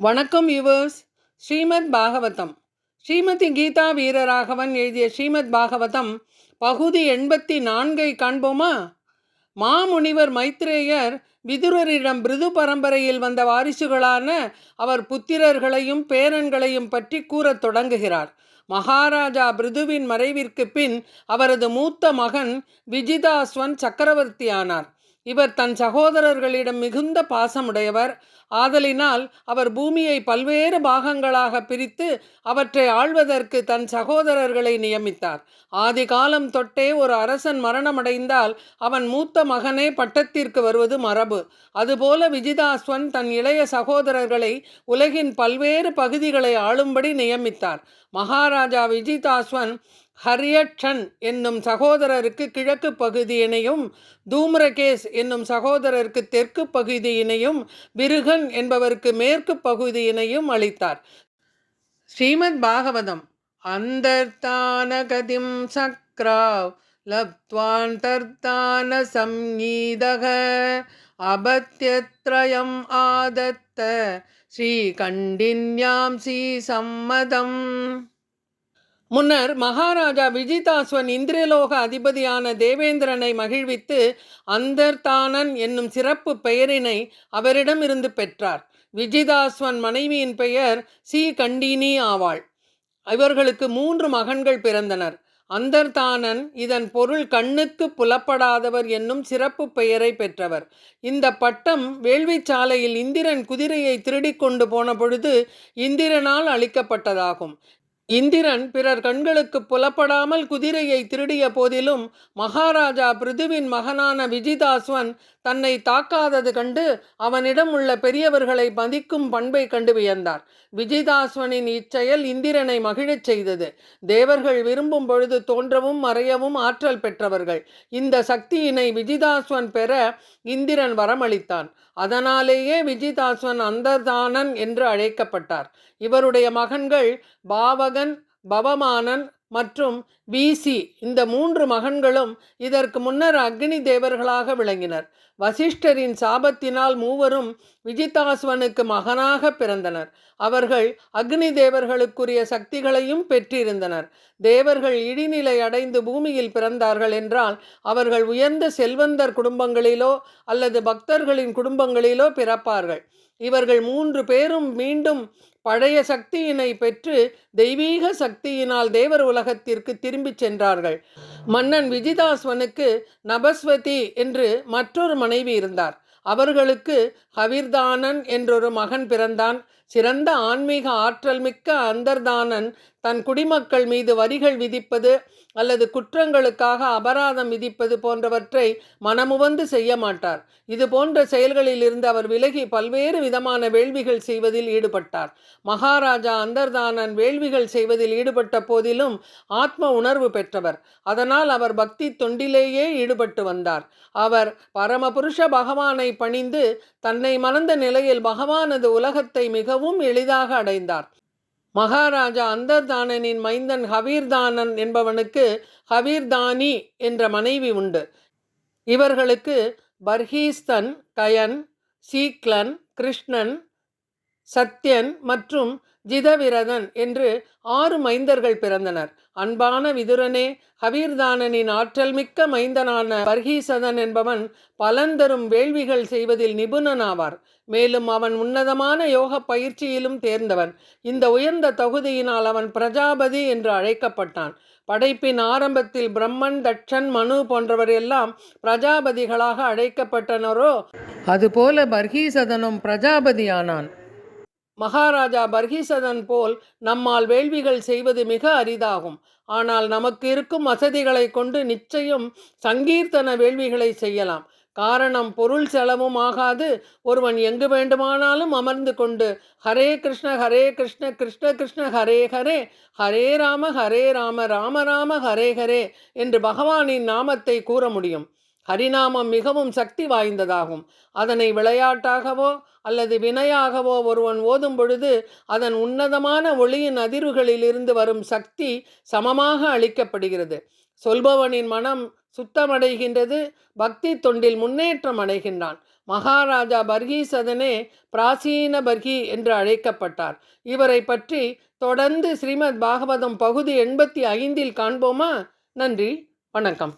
வணக்கம் யுவர்ஸ். ஸ்ரீமத் பாகவதம். ஸ்ரீமதி கீதா வீரராகவன் எழுதிய ஸ்ரீமத் பாகவதம் பகுதி 84 காண்போமா? மாமுனிவர் மைத்ரேயர் விதுரரிடம் பிருது பரம்பரையில் வந்த வாரிசுகளான அவர் புத்திரர்களையும் பேரன்களையும் பற்றி கூறத் தொடங்குகிறார். மகாராஜா பிருதுவின் மறைவிற்கு பின் அவரது மூத்த மகன் விஜிதாஸ்வன் சக்கரவர்த்தியானார். இவர் தன் சகோதரர்களிடம் மிகுந்த பாசமுடையவர். ஆதலினால் அவர் பூமியை பல்வேறு பாகங்களாக பிரித்து அவற்றை ஆள்வதற்கு தன் சகோதரர்களை நியமித்தார். ஆதி காலம் தொட்டே ஒரு அரசன் மரணமடைந்தால் அவன் மூத்த மகனே பட்டத்திற்கு வருவது மரபு. அதுபோல விஜிதாஸ்வன் தன் இளைய சகோதரர்களை உலகின் பல்வேறு பகுதிகளை ஆளும்படி நியமித்தார். மகாராஜா விஜிதாஸ்வன் ஹரியட்சன் என்னும் சகோதரருக்கு கிழக்கு பகுதியினையும், தூம்ரகேஸ் என்னும் சகோதரருக்கு தெற்கு பகுதியினையும், விருகன் என்பவருக்கு மேற்கு பகுதியினையும் அளித்தார். ஸ்ரீமத் பாகவதம். அந்தர்தான கதிம் சக்ராவ் லப்த்வாந்தர்தான சம்நீதக அபத்யத்ரயம் ஆதத்த ஸ்ரீ கண்டின்யாம் ஸ்ரீ சம்மதம். முன்னர் மகாராஜா விஜிதாஸ்வன் இந்திரலோக அதிபதியான தேவேந்திரனை மகிழ்வித்து அந்தர்தானன் என்னும் சிறப்பு பெயரினை அவரிடமிருந்து பெற்றார். விஜிதாஸ்வன் மனைவியின் பெயர் சி கண்டினி ஆவாள். இவர்களுக்கு 3 மகன்கள் பிறந்தனர். அந்தர்தானன் இதன் பொருள் கண்ணுக்கு புலப்படாதவர் என்னும் சிறப்பு பெயரை பெற்றவர். இந்த பட்டம் வேள்விச்சாலையில் இந்திரன் குதிரையை திருடிக்கொண்டு போன பொழுது இந்திரனால் அளிக்கப்பட்டதாகும். இந்திரன் பிறர் கண்களுக்கு புலப்படாமல் குதிரையை திருடிய போதிலும் மகாராஜா பிருதுவின் மகனான விஜிதாஸ்வன் தன்னை தாக்காதது கண்டு அவனிடம் உள்ள பெரியவர்களை மதிக்கும் பண்பை கண்டு வியந்தார். விஜிதாஸ்வனின் இச்செயல் இந்திரனை மகிழச் செய்தது. தேவர்கள் விரும்பும் பொழுது தோன்றவும் மறையவும் ஆற்றல் பெற்றவர்கள். இந்த சக்தியினை விஜிதாஸ்வன் பெற இந்திரன் வரமளித்தான். அதனாலேயே விஜிதாஸ்வன் அந்தர்தானன் என்று அழைக்கப்பட்டார். இவருடைய மகன்கள் பாவகன், பவமானன் மற்றும் வீசி. இந்த 3 மகன்களும் இதற்கு முன்னர் அக்னி தேவர்களாக விளங்கினர். வசிஷ்டரின் சாபத்தினால் மூவரும் விஜிதாஸ்வனுக்கு மகனாக பிறந்தனர். அவர்கள் அக்னி தேவர்களுக்குரிய சக்திகளையும் பெற்றிருந்தனர். தேவர்கள் இடிநிலை அடைந்து பூமியில் பிறந்தார்கள் என்றால் அவர்கள் உயர்ந்த செல்வந்தர் குடும்பங்களிலோ அல்லது பக்தர்களின் குடும்பங்களிலோ பிறப்பார்கள். இவர்கள் 3 பேரும் மீண்டும் பழைய சக்தியினை பெற்று தெய்வீக சக்தியினால் தேவர் உலகத்திற்கு திரும்பிச் சென்றார்கள். மன்னன் விஜிதாஸ்வனுக்கு நபஸ்வதி என்று மற்றொரு மனைவி இருந்தார். அவர்களுக்கு ஹவிர்தானன் என்றொரு மகன் பிறந்தான். சிறந்த ஆன்மீக ஆற்றல் மிக்க அந்தர்தானன் தன் குடிமக்கள் மீது வரிகள் விதிப்பது அல்லது குற்றங்களுக்காக அபராதம் விதிப்பது போன்றவற்றை மனமுவந்து செய்ய மாட்டார். இது போன்ற செயல்களில் இருந்து அவர் விலகி பல்வேறு விதமான வேள்விகள் செய்வதில் ஈடுபட்டார். மகாராஜா அந்தர்தானன் வேள்விகள் செய்வதில் ஈடுபட்ட போதிலும் ஆத்ம உணர்வு பெற்றவர். அதனால் அவர் பக்தி தொண்டிலேயே ஈடுபட்டு வந்தார். அவர் பரமபுருஷ பகவானை பணிந்து தன்னை மறந்த நிலையில் பகவானது உலகத்தை மிகவும் எளிதாக அடைந்தார். மகாராஜா அந்தர்தானனின் மைந்தன் ஹவீர்தானன் என்பவனுக்கு ஹவீர்தானி என்ற மனைவி உண்டு. இவர்களுக்கு பர்ஹீஸ்தன், கயன், சீக்லன், கிருஷ்ணன், சத்யன் மற்றும் ஜிதவிரதன் என்று 6 மைந்தர்கள் பிறந்தனர். அன்பான விதுரனே, ஹவீர்தானனின் ஆற்றல் மிக்க மைந்தனான பர்ஹீசதன் என்பவன் பலந்தரும் வேள்விகள் செய்வதில் நிபுணனாவார். மேலும் அவன் உன்னதமான யோக பயிற்சியிலும் தேர்ந்தவன். இந்த உயர்ந்த தகுதியினால் அவன் பிரஜாபதி என்று அழைக்கப்பட்டான். படைப்பின் ஆரம்பத்தில் பிரம்மன், தட்சன், மனு போன்றவர் எல்லாம் பிரஜாபதிகளாக அழைக்கப்பட்டனரோ அதுபோல பர்ஹீசதனும் பிரஜாபதியானான். மகாராஜா பர்ஹீசதன் போல் நம்மால் வேள்விகள் செய்வது மிக அரிதாகும். ஆனால் நமக்கு இருக்கும் வசதிகளை கொண்டு நிச்சயம் சங்கீர்த்தன வேள்விகளை செய்யலாம். காரணம், பொருள் செலவும் ஆகாது. ஒருவன் எங்கு வேண்டுமானாலும் அமர்ந்து கொண்டு ஹரே கிருஷ்ண ஹரே கிருஷ்ண கிருஷ்ண கிருஷ்ண ஹரே ஹரே, ஹரே ராம ராம ராம ஹரே ஹரே என்று பகவானின் நாமத்தை கூற முடியும். ஹரிநாமம் மிகவும் சக்தி வாய்ந்ததாகும். அதனை விளையாட்டாகவோ அல்லது வினையாகவோ ஒருவன் ஓதும் பொழுது அதன் உன்னதமான ஒளியின் அதிர்வுகளிலிருந்து வரும் சக்தி சமமாக அளிக்கப்படுகிறது. சொல்பவனின் மனம் சுத்தமடைகின்றது, பக்தி தொண்டில் முன்னேற்றம் அடைகின்றான். மகாராஜா பர்ஹீசதனே பிராசீன பர்ஹி என்று அழைக்கப்பட்டார். இவரை பற்றி தொடர்ந்து ஸ்ரீமத் பாகவதம் பகுதி 85 காண்போமா? நன்றி, வணக்கம்.